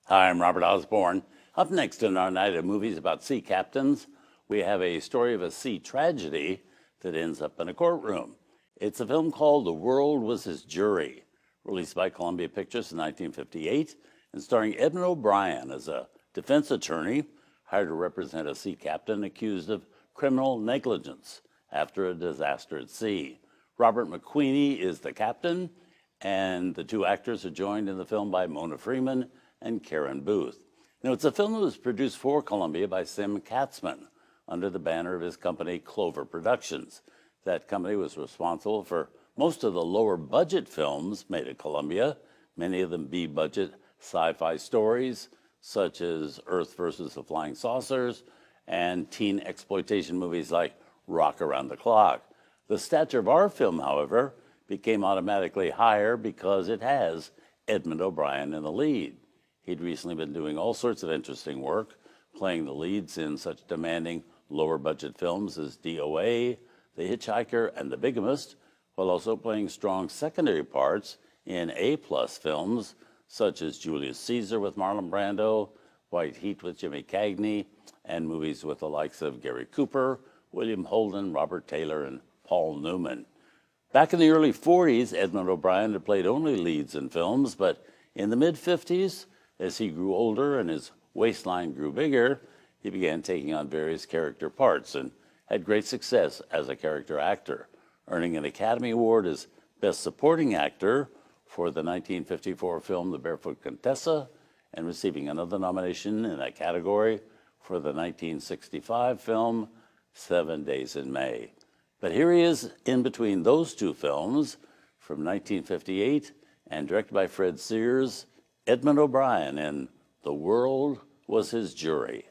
Hi, I'm Robert Osborne. Up next in our night of movies about sea captains, we have a story of a sea tragedy that ends up in a courtroom. It's a film called The World Was His Jury, released by Columbia Pictures in 1958, and starring Edmund O'Brien as a defense attorney hired to represent a sea captain accused of criminal negligence after a disaster at sea. Robert McQueenie is the captain, and the two actors are joined in the film by Mona Freeman and Karen Booth. Now, it's a film that was produced for Columbia by Sim Katzman under the banner of his company, Clover Productions. That company was responsible for most of the lower budget films made at Columbia, many of them B-budget sci-fi stories, such as Earth versus the Flying Saucers, and teen exploitation movies like Rock Around the Clock. The stature of our film, however, became automatically higher because it has Edmund O'Brien in the lead. He'd recently been doing all sorts of interesting work, playing the leads in such demanding lower budget films as DOA, The Hitchhiker, and The Bigamist, while also playing strong secondary parts in A-plus films such as Julius Caesar with Marlon Brando, White Heat with Jimmy Cagney, and movies with the likes of Gary Cooper, William Holden, Robert Taylor, and Paul Newman. Back in the early 40s, Edmund O'Brien had played only leads in films, but in the mid-50s, as he grew older and his waistline grew bigger, he began taking on various character parts and had great success as a character actor, earning an Academy Award as Best Supporting Actor for the 1954 film The Barefoot Contessa, and receiving another nomination in that category for the 1965 film 7 Days in May. But here he is in between those two films from 1958 and directed by Fred Sears, Edmund O'Brien in The World Was His Jury.